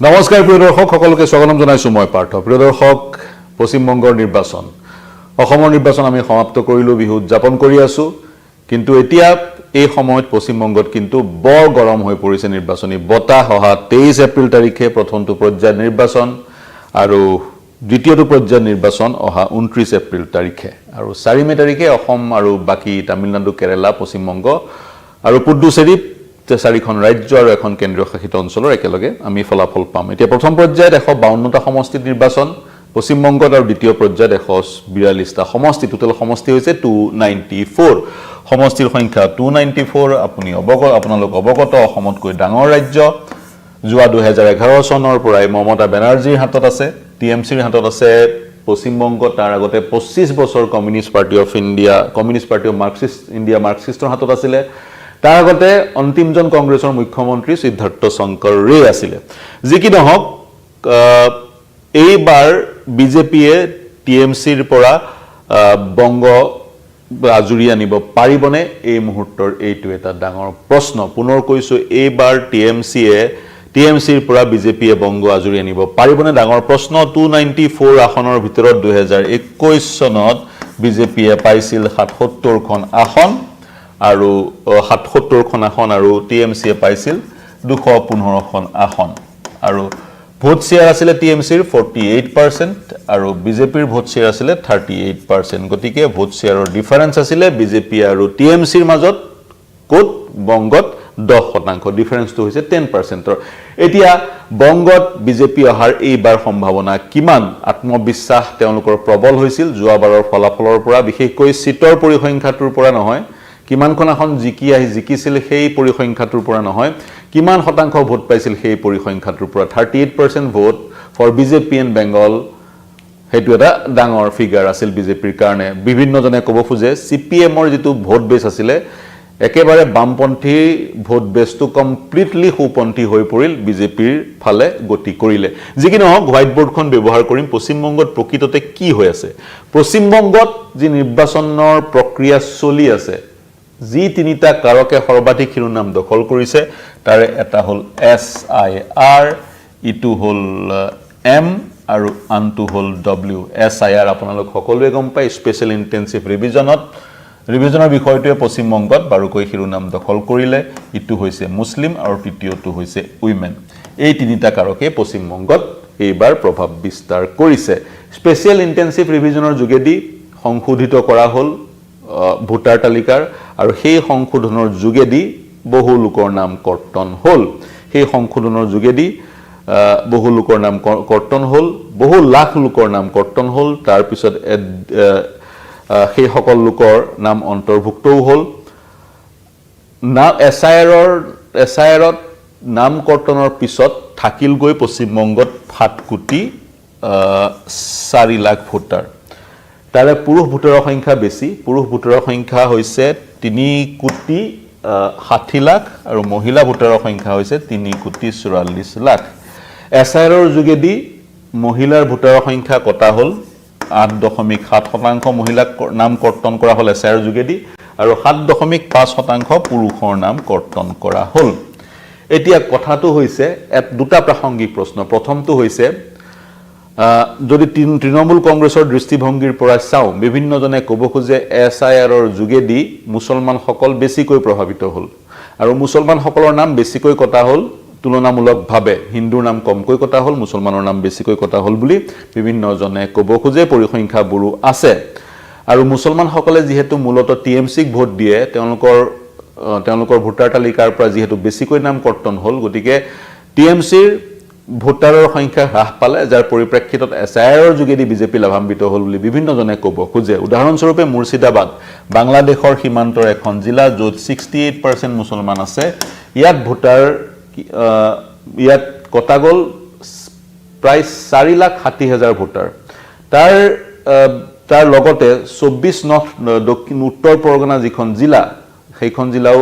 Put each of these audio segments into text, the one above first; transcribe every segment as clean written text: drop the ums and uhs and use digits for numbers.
নমস্কাৰ প্ৰিয় দৰ্শক সকলোকে স্বাগতম জনাইছো মই পাৰ্থ। প্ৰিয় দৰ্শক, পশ্চিমবংগৰ নিৰ্বাচন, অসমৰ নিৰ্বাচন আমি সমাপ্ত কৰিলো, বিহু উদযাপন কৰি আছো। কিন্তু এতিয়া এই সময়ত পশ্চিমবংগত কিন্তু বৰ গৰম হৈ পৰিছে নিৰ্বাচনী বতাহ। অহা 23 এপ্ৰিল তাৰিখে প্ৰথমটো পৰ্যায়ৰ নিৰ্বাচন আৰু দ্বিতীয়টো পৰ্যায়ৰ নিৰ্বাচন অহা 29 এপ্ৰিল তাৰিখে, আৰু 4 মে তাৰিখে অসম আৰু বাকী তামিলনাডু, কেৰালা, পশ্চিমবংগ আৰু পুডুচেৰী, 4খন ৰাজ্য আৰু এখন কেন্দ্ৰীয় শাসিত অঞ্চলৰ একেলগে আমি ফলাফল পাম। এতিয়া প্ৰথম পৰ্যায়ত 152টা সমষ্টিত নিৰ্বাচন পশ্চিমবংগত, আৰু দ্বিতীয় পৰ্যায়ত 142টা সমষ্টি। টোটেল সমষ্টি হৈছে 294। সমষ্টিৰ সংখ্যা 294। আপোনালোক অৱগত, অসমতকৈ ডাঙৰ ৰাজ্য। যোৱা 2011 চনৰ পৰাই মমতা বেনাৰ্জীৰ হাতত আছে, টিএমচিৰ হাতত আছে পশ্চিমবংগ। তাৰ আগতে 25 বছৰ কমিউনিষ্ট পাৰ্টি অফ ইণ্ডিয়া মাৰ্কসিষ্টৰ হাতত আছিলে। তাৰ আগতে অন্তিমজন কংগ্ৰেছৰ মুখ্যমন্ত্ৰী সিদ্ধাৰ্থ শংকৰ ৰে আছিলে। যি কি নহওক, এইবাৰ বিজেপিয়ে টিএমচিৰ পৰা বংগ আজুৰি আনিব পাৰিবনে? এই মুহূৰ্তৰ এইটো এটা ডাঙৰ প্ৰশ্ন। পুনৰ কৈছো, এইবাৰ টিএমচিৰ পৰা বিজেপিয়ে বংগ আজুৰি আনিব পাৰিবনে? ডাঙৰ প্ৰশ্ন। 294 আসনৰ ভিতৰত 2021 চনত বিজেপিয়ে পাইছিল 77খন আসন, আৰু 77খন আসন, আৰু টিএমচিয়ে পাইছিল 215খন আসন। আৰু ভোট শ্বেয়াৰ আছিলে টিএমচিৰ 48% আৰু বিজেপিৰ ভোট শ্বেয়াৰ আছিলে 38%। গতিকে ভোট শ্বেয়াৰৰ ডিফাৰেন্স আছিলে বিজেপি আৰু টিএমচিৰ মাজত। ক'ত? বংগত 10%। ডিফাৰেন্সটো হৈছে 10%। এতিয়া বংগত বিজেপি অহাৰ এইবাৰ সম্ভাৱনা কিমান? আত্মবিশ্বাস তেওঁলোকৰ প্ৰবল হৈছিল যোৱাবাৰৰ ফলাফলৰ পৰা, বিশেষকৈ চিটৰ পৰিসংখ্যাটোৰ পৰা নহয়, কিমানখন আসন জিকিছিল সেই পৰিসংখ্যাটোৰ পৰা নহয়, কিমান শতাংশ ভোট পাইছিল সেই পৰিসংখ্যাটোৰ পৰা। 38% vote for BJP in Bengal, সেইটো এটা ডাঙৰ ফিগাৰ আছিল বিজেপিৰ কাৰণে। বিভিন্নজনে ক'ব খোজে CPMৰ যিটো ভোট বেছ আছিলে, একেবাৰে বামপন্থী ভোট বেছটো কমপ্লিটলি সোঁপন্থী হৈ পৰিল, বিজেপিৰ ফালে গতি কৰিলে। যি কি নহওক, হোৱাইট বৰ্ডখন ব্যৱহাৰ কৰিম। পশ্চিমবংগত প্ৰকৃততে কি হৈ আছে? পশ্চিমবংগত যি নিৰ্বাচনৰ প্ৰক্ৰিয়া চলি আছে, যি 3টা কাৰকে সৰ্বাধিক শিৰোনাম দখল কৰিছে, তাৰে এটা হ'ল SIR, ইটো হ'ল M আৰু আনটো হ'ল W। SIR আপোনালোক সকলোৱে গম পায়, স্পেচিয়েল ইণ্টেনচিভ ৰিভিজনৰ বিষয়টোৱে পশ্চিমবংগত বাৰুকৈ শিৰোনাম দখল কৰিলে। ইটো হৈছে মুছলিম আৰু তৃতীয়টো হৈছে উইমেন। এই 3টা কাৰকে পশ্চিমবংগত এইবাৰ প্ৰভাৱ বিস্তাৰ কৰিছে। স্পেচিয়েল ইণ্টেনচিভ ৰিভিজনৰ যোগেদি সংশোধিত কৰা হ'ল ভোটাৰ তালিকাৰ, আৰু সেই সংশোধনৰ যোগেদি বহু লোকৰ নাম কৰ্তন হ'ল। সেই সংশোধনৰ যোগেদি বহু লোকৰ নাম কৰ্তন হ'ল, বহু লাখ লোকৰ নাম কৰ্তন হ'ল। তাৰপিছত সেই সকল লোকৰ নাম অন্তৰ্ভুক্তও হ'ল। SIRত নাম কৰ্তনৰ পিছত থাকিলগৈ পশ্চিমবংগত 7,4 লাখ ভোটাৰ। তাৰে পুৰুষ ভোটাৰৰ সংখ্যা বেছি। পুৰুষ ভোটাৰৰ সংখ্যা হৈছে 3,60 লাখ আৰু মহিলা ভোটাৰৰ সংখ্যা হৈছে 3,44 লাখ। SIRৰ যোগেদি মহিলাৰ ভোটাৰৰ সংখ্যা কটা হ'ল, 8.7% মহিলাক নাম কৰ্তন কৰা হ'ল SIRৰ যোগেদি, আৰু 7.5% পুৰুষৰ নাম কৰ্তন কৰা হ'ল। এতিয়া কথাটো হৈছে, দুটা প্ৰাসংগিক প্ৰশ্ন। প্ৰথমটো হৈছে, যদি তৃণমূল কংগ্ৰেছৰ দৃষ্টিভংগীৰ পৰা চাওঁ, বিভিন্নজনে ক'ব খোজে SIRৰ যোগেদি মুছলমানসকল বেছিকৈ প্ৰভাৱিত হ'ল, আৰু মুছলমানসকলৰ নাম বেছিকৈ কটা হ'ল তুলনামূলকভাৱে। হিন্দুৰ নাম কমকৈ কটা হ'ল, মুছলমানৰ নাম বেছিকৈ কটা হ'ল বুলি বিভিন্নজনে ক'ব খোজে। পৰিসংখ্যাবোৰো আছে। আৰু মুছলমানসকলে যিহেতু মূলতঃ টিএমচিক ভোট দিয়ে, তেওঁলোকৰ ভোটাৰ তালিকাৰ পৰা যিহেতু বেছিকৈ নাম কৰ্তন হ'ল, গতিকে টিএমচিৰ ভোটাৰৰ সংখ্যা হ্ৰাস পালে, যাৰ পৰিপ্ৰেক্ষিতত SIRৰ যোগেদি বিজেপি লাভান্বিত হ'ল বুলি বিভিন্নজনে ক'ব খোজে। উদাহৰণস্বৰূপে মুৰ্ছিদাবাদ, বাংলাদেশৰ সীমান্তৰ এখন জিলা, য'ত 68% মুছলমান আছে। ইয়াত কটা গ'ল প্ৰায় 4,60,000 ভোটাৰ। তাৰ লগতে 24 দক্ষিণ উত্তৰ পৰগনা যিখন জিলা, সেইখন জিলাও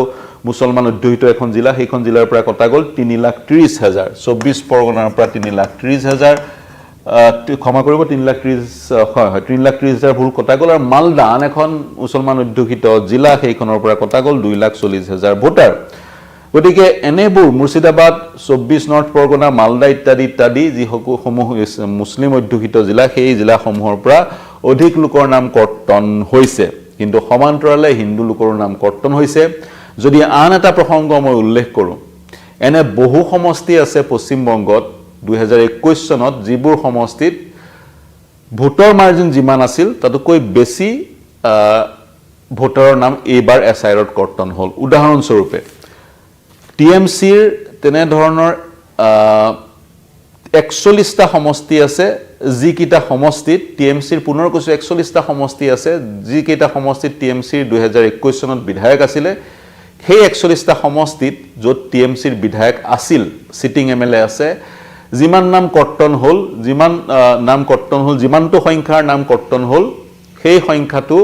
মুছলমান অধ্যুষিত এখন জিলা, সেইখন জিলাৰ পৰা কটা গ'ল 3,30,000। 24 পৰগনাৰ পৰা 3,30,000, ক্ষমা কৰিব, 3,30,000 ভোট কটা গ'ল। আৰু মালদা, আন এখন মুছলমান অধ্যুষিত জিলা, সেইখনৰ পৰা কটা গ'ল 2,40,000 ভোটাৰ। গতিকে এনেবোৰ মুৰ্ছিদাবাদ 24 নৰ্থ পৰগনা মালদা ইত্যাদি ইত্যাদি যি সমূহ মুছলিম অধ্যুষিত জিলা সেই জিলাসমূহৰ পৰা অধিক লোকৰ নাম কৰ্তন হৈছে কিন্তু সমান্তৰালে হিন্দু লোকৰ নাম কৰ্তন হৈছে যদি আন এটা প্ৰসংগ মই উল্লেখ কৰোঁ এনে বহু সমষ্টি আছে পশ্চিম বংগত 2021 চনত যিবোৰ সমষ্টিত ভোটৰ মাৰ্জিন যিমান আছিল তাতকৈ বেছি ভোটাৰৰ নাম এইবাৰ এছআইআৰত কৰ্তন হ'ল উদাহৰণস্বৰূপে টিএমচিৰ তেনে ধৰণৰ 41টা সমষ্টি আছে যিকিটা সমষ্টিত টিএমচিৰ পুনৰ কৈছো 41টা সমষ্টি আছে যিকিটা সমষ্টিত টিএমচিৰ 2021 চনত বিধায়ক আছিল সেই 41টা সমষ্টিত য'ত টিএমচিৰ বিধায়ক আছিল সিটিং এমএলএ আছে যিমান নাম কৰ্তন হ'ল যিমানটো সংখ্যাৰ নাম কৰ্তন হ'ল সেই সংখ্যাটো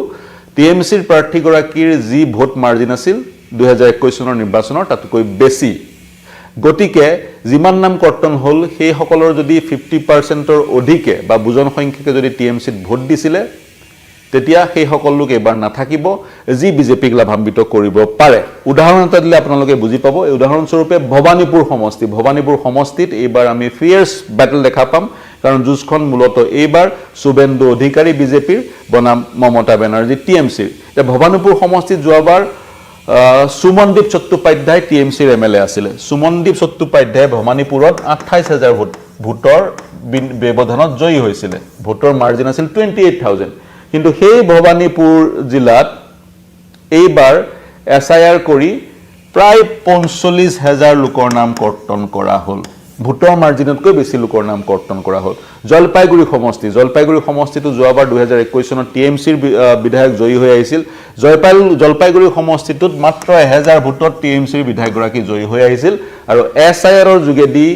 টিএমচিৰ প্ৰাৰ্থীগৰাকীৰ যি ভোট মাৰ্জিন আছিল 2021 চনৰ নিৰ্বাচনৰ তাতকৈ বেছি গতিকে যিমান নাম কৰ্তন হ'ল সেই সকলৰ যদি 50%ৰ অধিকে বা বুজন সংখ্যকে যদি টিএমচিত ভোট দিছিলে তেতিয়া সেই সকল লোক এবাৰ নাথাকিব যি বিজেপিক লাভান্বিত কৰিব পাৰে উদাহৰণ এটা দিলে আপোনালোকে বুজি পাব এই উদাহৰণস্বৰূপে ভবানীপুৰ সমষ্টিত এইবাৰ আমি ফিয়াৰ্স ব্যাটল দেখা পাম কাৰণ যুজখন মূলত এইবাৰ সুবেন্দু অধিকাৰী বিজেপিৰ বনাম মমতা বেনাৰ্জী টিএমচিৰ এটা ভবানীপুৰ সমষ্টিত যোৱাবাৰ সুমনদীপ চট্টোপাধ্যায় টিএমচিৰ এমএলএ আছিল সুমনদীপ চট্টোপাধ্যায় ভবানীপুৰত 28000 ভোটৰ ব্যৱধানত জয়ী হৈছিল ভোটৰ মাৰ্জিন আছিল 28000 কিন্তু সেই ভবানীপুৰ জিলাত এইবাৰ এছআইআৰ কৰি প্ৰায় 45000 লোকৰ নাম কৰ্তন কৰা হ'ল ভোটৰ মাৰ্জিনতকৈ বেছি লোকৰ নাম কৰ্তন কৰা হ'ল জলপাইগুৰি সমষ্টিটো যোৱাবাৰ 2021 চনত টিএমচিৰ বিধায়ক জয়ী হৈ আহিছিল জলপাইগুৰি সমষ্টিটোত মাত্ৰ 1000 ভোটত টিএমচিৰ বিধায়কগৰাকী জয়ী হৈ আহিছিল আৰু এছআইআৰৰ যোগেদি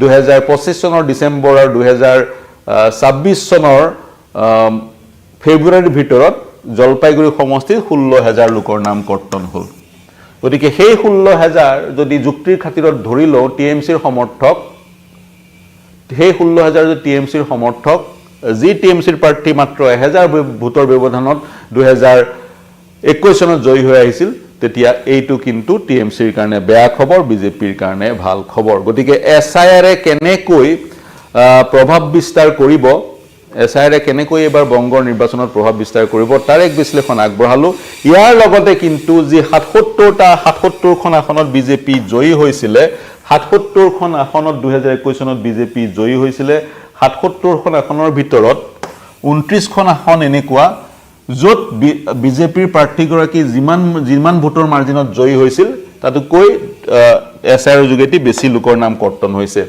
2025 চনৰ ডিসেম্বৰ আৰু 2026 চনৰ ফেব্ৰুৱাৰীৰ ভিতৰত জলপাইগুৰি সমষ্টিৰ 16000 লোকৰ নাম কৰ্তন হ'ল গতিকে সেই 16000 যদি যুক্তিৰ খাতিৰত ধৰি লও টিএমচিৰ সমৰ্থক সেই 16000 যদি টিএমচিৰ সমৰ্থক যি টিএমচিৰ প্ৰাৰ্থী মাত্ৰ 1000 ভোটৰ ব্যৱধানত 2021 চনত জয়ী হৈ আহিছিল তেতিয়া এইটো কিন্তু টিএমচিৰ কাৰণে বেয়া খবৰ বিজেপিৰ কাৰণে ভাল খবৰ গতিকে এছআইআৰে কেনেকৈ প্ৰভাৱ বিস্তাৰ কৰিব এছআইআৰে কেনেকৈ এবাৰ বংগৰ নিৰ্বাচনত প্ৰভাৱ বিস্তাৰ কৰিব তাৰ এক বিশ্লেষণ আগবঢ়ালো ইয়াৰ লগতে কিন্তু যি 77খন আসনত বিজেপি জয়ী হৈছিল 77খন আসনত 2021 চনত বিজেপি জয়ী হৈছিল 77খন আসনৰ ভিতৰত 29খন আসন এনেকুৱা য'ত বিজেপিৰ প্ৰাৰ্থীগৰাকী যিমান ভোটৰ মাৰ্জিনত জয়ী হৈছিল তাতকৈ এছআইআৰৰ যোগেদি বেছি লোকৰ নাম কৰ্তন হৈছে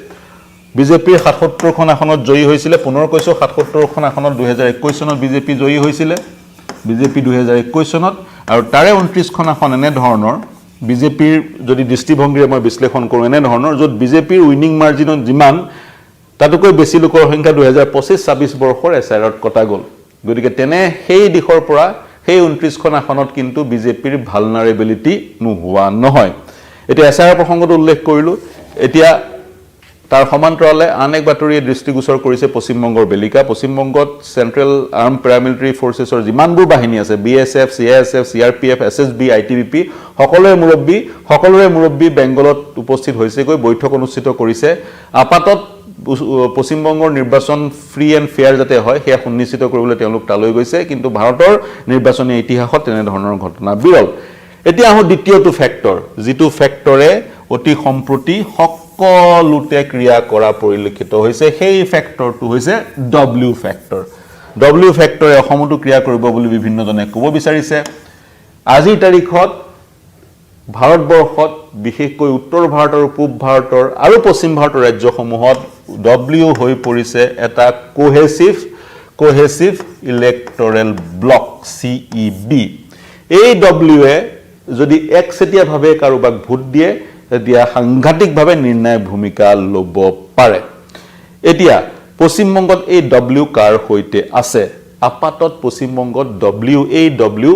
বিজেপিৰ 77খন আসনত জয়ী হৈছিল পুনৰ কৈছো 77খন আসনত 2021 চনত বিজেপি জয়ী হৈছিল বিজেপি 2021 চনত আৰু তাৰে 29খন আসন এনে ধৰণৰ বিজেপিৰ যদি দৃষ্টিভংগীৰে মই বিশ্লেষণ কৰোঁ এনে ধৰণৰ য'ত বিজেপিৰ উইনিং মাৰ্জিনত যিমান তাতকৈ বেছি লোকৰ সংখ্যা 2025-26 বৰ্ষৰ এছআইআৰত কটা গ'ল গতিকে তেনে সেই দিশৰ পৰা সেই 29খন আসনত কিন্তু বিজেপিৰ ভালনাৰেবিলিটি নোহোৱা নহয় এতিয়া এছআইআৰ প্ৰসংগটো উল্লেখ কৰিলো এতিয়া তাৰ সমান্তৰালে আন এক বাতৰিয়ে দৃষ্টিগোচৰ কৰিছে পশ্চিমবংগৰ বেলিকা পশ্চিমবংগত সেন্ট্ৰেল আৰ্ম পেৰামিলিটাৰী ফৰ্চেছৰ যিমানবোৰ বাহিনী আছে বিএছএফ সিআইএছএফ সিআৰপিএফ এছএছবি আইটিবিপি সকলোৰে মুৰব্বী বেংগলত উপস্থিত হৈছেগৈ বৈঠক অনুষ্ঠিত কৰিছে আপাতত পশ্চিমবংগৰ নিৰ্বাচন ফ্ৰী এণ্ড ফেয়াৰ যাতে হয় সেয়া সুনিশ্চিত কৰিবলৈ তেওঁলোক তালৈ গৈছে কিন্তু ভাৰতৰ নিৰ্বাচনী ইতিহাসত তেনে ধৰণৰ ঘটনা বিৰল এতিয়া আহো দ্বিতীয়টো ফেক্টৰ যিটো ফেক্টৰে অতি সম্প্ৰতি সকলোতে ক্ৰিয়া কৰা পৰিলক্ষিত হৈছে সেই ফেক্টৰটো হৈছে ডব্লিউ ফেক্টৰে অসমতো ক্ৰিয়া কৰিব বুলি বিভিন্নজনে ক'ব বিচাৰিছে আজিৰ তাৰিখত ভাৰতবৰ্ষত বিশেষকৈ উত্তৰ ভাৰত আৰু পূব ভাৰতৰ আৰু পশ্চিম ভাৰতৰ ৰাজ্যসমূহত ডব্লিউ হৈ পৰিছে এটা কোহেচিভ ইলেক্টৰেল ব্লক CEB এই ডব্লিউয়ে যদি একচেটিয়াভাৱে কাৰোবাক ভোট দিয়ে তেতিয়া সাংঘাতিকভাৱে নিৰ্ণায়ক ভূমিকা ল'ব পাৰে এতিয়া পশ্চিমবংগত এই ডব্লিউ কাৰ হৈতে আছে আপাতত পশ্চিমবংগত ডব্লিউ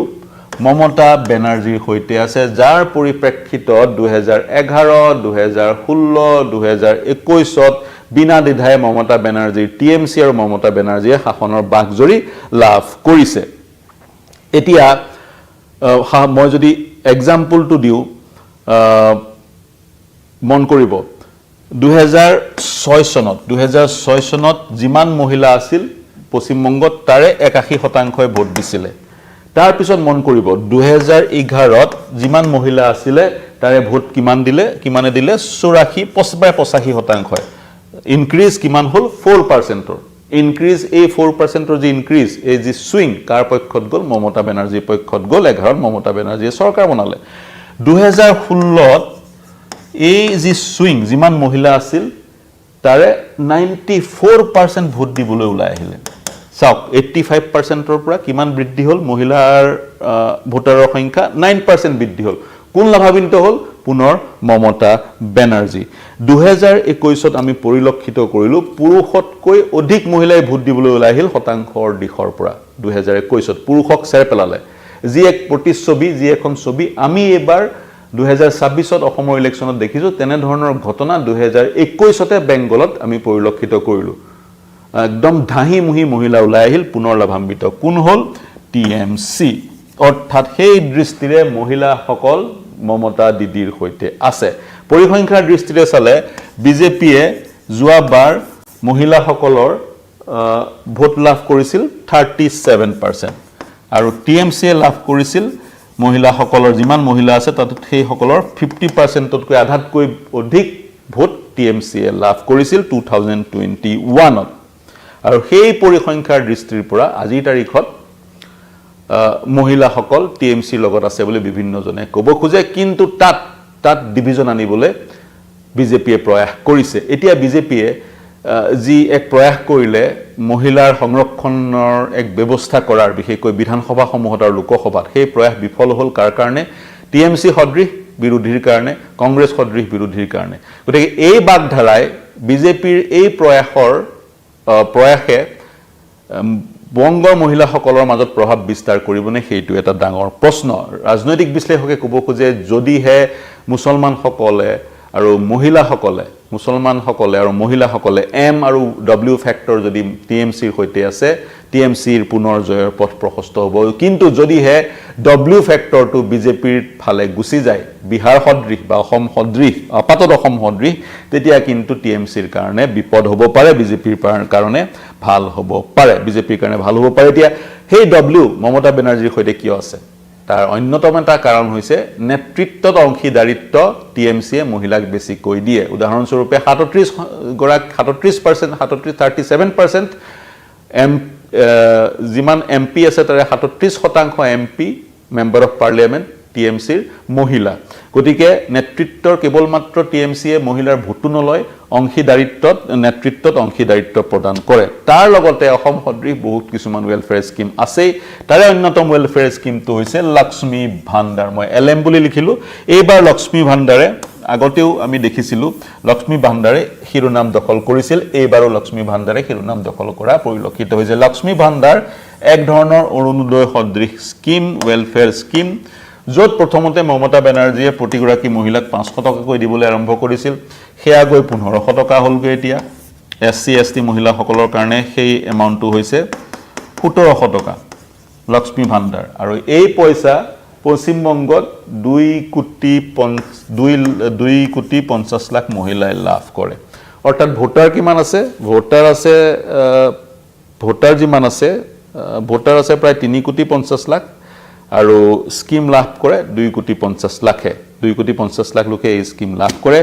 মমতা বেনাৰ্জীৰ হৈতে আছে যাৰ পৰিপ্ৰেক্ষিতত 2011 2016 2021ত বিনা দ্বিধাই মমতা বেনাৰ্জীৰ টিএমচি আৰু মমতা বেনাৰ্জীয়ে শাসনৰ বাকজৰি লাভ কৰিছে এতিয়া মই যদি এক্সাম্পলটো দিওঁ মন কৰিব 2006 চনত যিমান মহিলা আছিল পশ্চিমবংগত তাৰে 81% ভোট দিছিলে তাৰ পিছত মন কৰিব 2011ত যিমান মহিলা আছিলে তাৰে ভোট কিমানে দিলে 85% ইনক্ৰিজ কিমান হল 4%ৰ ইনক্ৰিজ এই 4%ৰ যি ইনক্ৰিজ এই যি সুইং কাৰ পক্ষত গল মমতা বেনাৰ্জীৰ পক্ষত গল 11ত মমতা বেনাৰ্জীয়ে চৰকাৰ বনালে 2016ত এই যি সুইং যিমান মহিলা আছিল তাৰে 94% ভোট দিবলৈ ওলাই আহিলে চাওক 85%ৰ পৰা কিমান বৃদ্ধি হল মহিলাৰ ভোটাৰৰ সংখ্যা 9% বৃদ্ধি হল কোন লাভান্বিত হল পুনৰ মমতা বেনাৰ্জী 2021ত আমি পৰিলক্ষিত কৰিলো পুৰুষতকৈ অধিক মহিলাই ভোট দিবলৈ ওলাই আহিল শতাংশৰ দিশৰ পৰা 2021ত পুৰুষক চেৰ পেলালে যি এক প্ৰতিচ্ছবি যি এখন ছবি আমি এবাৰ 2026ত অসমৰ ইলেকশ্যনত দেখিছো তেনে ধৰণৰ ঘটনা 2021তে বেংগলত আমি পৰিলক্ষিত কৰিলো একদম ধাহিমুহি মহিলা ওলাই আহিল পুনৰ লাভান্বিত কোন হল টিএমসি অৰ্থাৎ সেই দৃষ্টিৰে মহিলাসকল মমতা দিদিৰ হৈতে আছে পৰিসংখ্যাৰ দৃষ্টিৰে চালে বিজেপিয়ে যোৱাবাৰ মহিলাসকলৰ ভোট লাভ কৰিছিল 37% আৰু টিএমসিয়ে লাভ কৰিছিল মহিলাসকলৰ যিমান মহিলা আছে তাত সেই সকলৰ 50%তকৈ আধাতকৈ অধিক ভোট টিএমসিয়ে লাভ কৰিছিল 2021ত আৰু সেই পৰিসংখ্যাৰ দৃষ্টিৰ পৰা আজিৰ তাৰিখত মহিলাসকল টিএমসিৰ লগত আছে বুলি বিভিন্নজনে ক'ব খোজে কিন্তু তাত ডিভিজন আনিবলৈ বিজেপিয়ে প্ৰয়াস কৰিছে এতিয়া বিজেপিয়ে যি এক প্ৰয়াস কৰিলে মহিলাৰ সংৰক্ষণৰ এক ব্যৱস্থা কৰাৰ বিশেষকৈ বিধানসভা সমূহত আৰু লোকসভাত সেই প্ৰয়াস বিফল হ'ল কাৰ কাৰণে টিএমসি সদৃশ বিৰোধীৰ কাৰণে কংগ্ৰেছ সদৃশ বিৰোধীৰ কাৰণে গতিকে এই বাগধাৰাই বিজেপিৰ এই প্ৰয়াসে বংগৰ মহিলাসকলৰ মাজত প্ৰভাৱ বিস্তাৰ কৰিবনে সেইটো এটা ডাঙৰ প্ৰশ্ন ৰাজনৈতিক বিশ্লেষকে ক'ব খোজে যদিহে মুছলমানসকলে আৰু মহিলাসকলে এম আৰু ডব্লিউ ফেক্টৰ যদি টিএমসিৰ হৈতে আছে টিএমসিৰ পুনৰ জয়ৰ পথ প্ৰশস্ত হ'ব কিন্তু যদিহে ডব্লিউ ফেক্টৰটো বিজেপিৰ ফালে গুচি যায় বিহাৰ সদৃশ বা অসম সদৃশ আপাতত অসম সদৃশ তেতিয়া কিন্তু টিএমসিৰ কাৰণে বিপদ হ'ব পাৰে বিজেপিৰ কাৰণে ভাল হ'ব পাৰে এতিয়া সেই ডব্লিউ মমতা বেনাৰ্জীৰ হৈতে কিয় আছে তাৰ অন্যতম এটা কাৰণ হৈছে নেতৃত্বত অংশীদাৰিত্ব টিএমসিয়ে মহিলাক বেছি কৈ দিয়ে উদাহৰণস্বৰূপে 37% যিমান এমপি আছে তাৰে 37% এমপি মেম্বাৰ অফ পাৰ্লিয়ামেণ্ট টিএমসিৰ মহিলা গতিকে নেতৃত্বৰ কেৱল মাত্ৰ টিএমসিয়ে মহিলাৰ ভোটো নলয় নেতৃত্বত অংশীদাৰিত্ব প্ৰদান কৰে তাৰ লগতে অসম সদৃশ বহুত কিছুমান ওয়েলফেয়াৰ স্কিম আছে তাৰে অন্যতম ওয়েলফেয়াৰ স্কিমটো হৈছে লক্ষ্মী ভাণ্ডাৰ মই এলএম বুলি লিখিলো এইবাৰ লক্ষ্মী ভাণ্ডাৰে আগতেও আমি দেখিছিলো লক্ষ্মী ভাণ্ডাৰে শিৰোনাম দখল কৰিছিল এইবাৰো লক্ষ্মী ভাণ্ডাৰে শিৰোনাম দখল কৰা পৰিলক্ষিত হৈছে লক্ষ্মী ভাণ্ডাৰ এক ধৰণৰ অৰুণোদয় সদৃশ স্কিম ওয়েলফেয়াৰ স্কিম য'ত প্ৰথমতে মমতা বেনাৰ্জীয়ে প্ৰতিগৰাকী মহিলাক 500 টকাকৈ দিবলৈ আৰম্ভ কৰিছিল সেয়া গৈ 1500 টকা হ'লগৈ এতিয়া এসসি এসটি মহিলাসকলৰ কাৰণে সেই এমাউণ্টটো হৈছে 1700 টকা লক্ষ্মী ভাণ্ডাৰ আৰু এই পইচা পশ্চিমবংগত 2,50,00,000 মহিলাই লাভ কৰে অৰ্থাৎ ভোটাৰ কিমান আছে ভোটাৰ যিমান আছে ভোটাৰ আছে প্ৰায় 3,50,00,000 আৰু স্কিম লাভ কৰে 2,50,00,000 2,50,00,000 লোকে এই স্কিম লাভ কৰে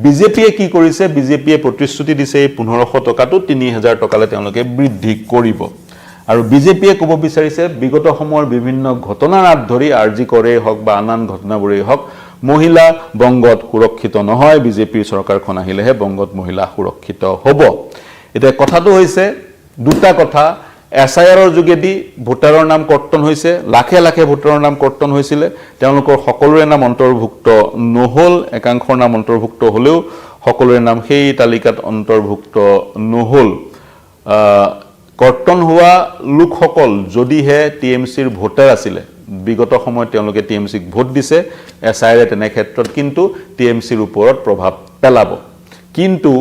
বিজেপিয়ে কি কৰিছে বিজেপিয়ে প্ৰতিশ্ৰুতি দিছে 1500 টকাটো 3000 টকালৈ তেওঁলোকে বৃদ্ধি কৰিব আৰু বিজেপিয়ে ক'ব বিচাৰিছে বিগত সময়ৰ বিভিন্ন ঘটনাৰ আঁত ধৰি আৰজি কৰে হওক বা আন ঘটনাবোৰেই হওক মহিলা বংগত সুৰক্ষিত নহয় বিজেপিৰ চৰকাৰখন আহিলেহে বংগত মহিলা সুৰক্ষিত হ'ব এতিয়া কথাটো হৈছে দুটা কথা এসআইআৰৰ যোগেদি ভোটাৰৰ নাম কৰ্তন হৈছে লাখে লাখে ভোটাৰৰ নাম কৰ্তন হৈছিল তেওঁলোকৰ সকলোৰে নাম অন্তৰ্ভুক্ত নহল একাংশৰ নাম অন্তৰ্ভুক্ত হলেও সকলোৰে নাম সেই তালিকাত অন্তৰ্ভুক্ত নহল কৰ্তন হোৱা লোকসকল যদিহে টিএমসিৰ ভোটাৰ আছিল বিগত সময়ত তেওঁলোকে টিএমসিক ভোট দিছে এসআইআৰে তেনে ক্ষেত্ৰত কিন্তু টিএমসিৰ ওপৰত প্ৰভাৱ পেলাব কিন্তু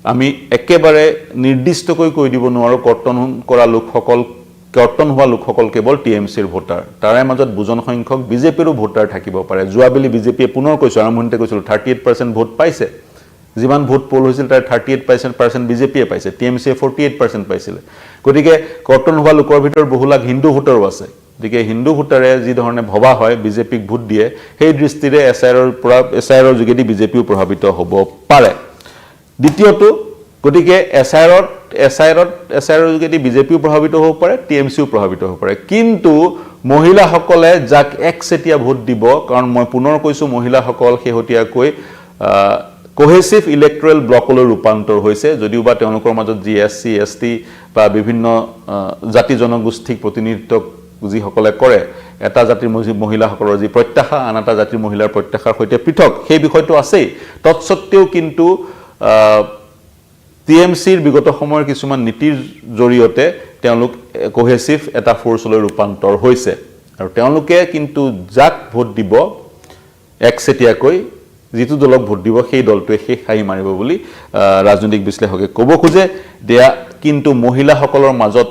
আমি একেবাৰে নিৰ্দিষ্টকৈ কৈ দিব নোৱাৰো কৰ্তন কৰা লোকসকল কৰ্তন হোৱা লোকসকল কেৱল টিএমচিৰ ভোটাৰ তাৰে মাজত বুজন সংখ্যক বিজেপিৰো ভোটাৰ থাকিব পাৰে যোৱাবেলি বিজেপিয়ে পুনৰ কৈছো আৰম্ভণিতে কৈছিল 38% ভোট পাইছে যিমান ভোট পোল হৈছিল তাৰ 38% বিজেপিয়ে পাইছে টিএমচিয়ে 48% পাইছিল গতিকে কৰ্তন হোৱা লোকৰ ভিতৰত বহুলাক হিন্দু ভোটাৰো আছে গতিকে হিন্দু ভোটাৰে যি ধৰণে ভবা হয় বিজেপিক ভোট দিয়ে সেই দৃষ্টিৰে এছআইআৰৰ যোগেদি বিজেপিও প্ৰভাৱিত হ'ব পাৰে দ্বিতীয়টো গতিকে এছআইআৰৰ যোগেদি বিজেপিও প্ৰভাৱিত হ'ব পাৰে টিএমচিও প্ৰভাৱিত হ'ব পাৰে কিন্তু মহিলাসকলে যাক একচেটিয়া ভোট দিব কাৰণ মই পুনৰ কৈছো মহিলাসকল শেহতীয়াকৈ কোহেসিভ ইলেক্ট্ৰেল ব্লকলৈ ৰূপান্তৰ হৈছে যদিওবা তেওঁলোকৰ মাজত জি এছচি এছটি বা বিভিন্ন জাতি জনগোষ্ঠীক প্ৰতিনিধিত্ব যিসকলে কৰে এটা জাতিৰ মহিলাসকলৰ যি প্ৰত্যাশা আন এটা জাতিৰ মহিলাৰ প্ৰত্যাশাৰ সৈতে পৃথক সেই বিষয়টো আছেই তৎসত্ত্বেও কিন্তু টিএমচিৰ বিগত সময়ৰ কিছুমান নীতিৰ জৰিয়তে তেওঁলোক কোহেসিভ এটা ফোৰ্সলৈ ৰূপান্তৰ হৈছে আৰু তেওঁলোকে কিন্তু যাক ভোট দিব একচেটিয়াকৈ যিটো দলক ভোট দিব সেই দলটোৱে সেই খাই মাৰিব বুলি ৰাজনৈতিক বিশ্লেষকে ক'ব খোজে দিয়া কিন্তু মহিলাসকলৰ মাজত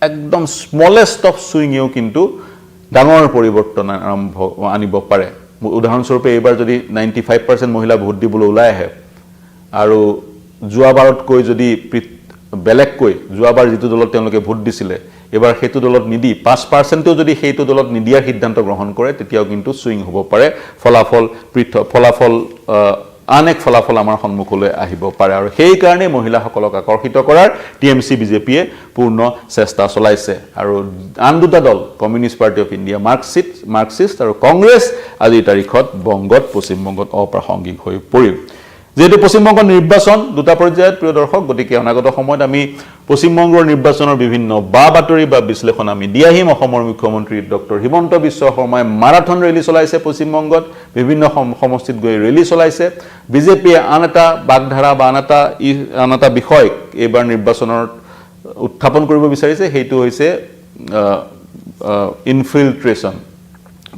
একদম স্মলেষ্ট অফ সুইংও কিন্তু ডাঙৰ পৰিৱৰ্তন আনিব পাৰে উদাহৰণস্বৰূপে এইবাৰ যদি 95% মহিলা ভোট দিবলৈ ওলাই আহে আৰু যোৱাবাৰতকৈ যদি বেলেগকৈ যোৱাবাৰ যিটো দলত তেওঁলোকে ভোট দিছিলে এবাৰ হেতু দলত নিদি 5%ও যদি হেতু দলত নিদিয়াৰ সিদ্ধান্ত গ্ৰহণ কৰে তেতিয়াও কিন্তু সুইং হ'ব পাৰে ফলাফল আনেক ফলাফল আমাৰ সন্মুখলৈ আহিব পাৰে আৰু সেই কাৰণে মহিলাসকলক আকৰ্ষিত কৰাৰ টিএমচি বিজেপিয়ে পূৰ্ণ চেষ্টা চলাইছে আৰু আন দুটা দল কমিউনিষ্ট পাৰ্টি অফ ইণ্ডিয়া মাৰ্কসিষ্ট আৰু কংগ্ৰেছ আজিৰ তাৰিখত পশ্চিম বংগত অপ্ৰাসংগিক হৈ পৰিল যেহেতু পশ্চিমবংগ নিৰ্বাচন দুটা পৰ্যায়ত প্ৰিয় দৰ্শক গতিকে অনাগত সময়ত আমি পশ্চিমবংগৰ নিৰ্বাচনৰ বিভিন্ন বাতৰি বা বিশ্লেষণ আমি দিয়াহিম অসমৰ মুখ্যমন্ত্ৰী ডক্টৰ হিমন্ত বিশ্ব শৰ্মাই মাৰাথন ৰেলী চলাইছে পশ্চিমবংগত বিভিন্ন সমষ্টিত গৈ ৰেলী চলাইছে বিজেপিয়ে আন এটা বাগধাৰা বা আন এটা বিষয় এইবাৰ নিৰ্বাচনত উত্থাপন কৰিব বিচাৰিছে সেইটো হৈছে ইনফিল্ট্ৰেশ্যন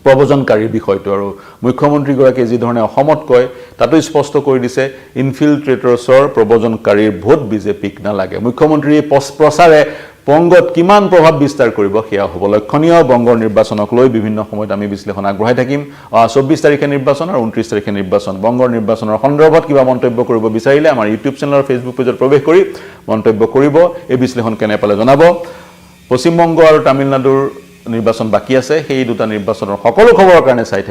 প্ৰবজনকাৰীৰ বিষয়টো আৰু মুখ্যমন্ত্ৰী গৰাকীয়ে যি ধৰণে অসমত কয় তাতো স্পষ্ট কৰি দিছে ইনফিল্ট্ৰেটৰ্ছৰ প্ৰবজনকাৰীৰ ভোট বিজেপিক নালাগে মুখ্যমন্ত্ৰীৰ প্ৰচাৰে বংগত কিমান প্ৰভাৱ বিস্তাৰ কৰিব সেয়া হ'ব লক্ষণীয় বংগৰ নিৰ্বাচনক লৈ বিভিন্ন সময়ত আমি বিশ্লেষণ আগবঢ়াই থাকিম 24 তাৰিখে নিৰ্বাচন আৰু 29 তাৰিখে নিৰ্বাচন বংগৰ নিৰ্বাচনৰ সন্দৰ্ভত কিবা মন্তব্য কৰিব বিচাৰিলে আমাৰ ইউটিউব চেনেলৰ ফেচবুক পেজত প্ৰৱেশ কৰি মন্তব্য কৰিব এই বিশ্লেষণ কেনে পালে জনাব পশ্চিমবংগ আৰু তামিলনাডুৰ নিৰ্বাচন বাকি আছে সেই দুটা নিৰ্বাচনৰ সকলো খবৰৰ কাৰণে চাই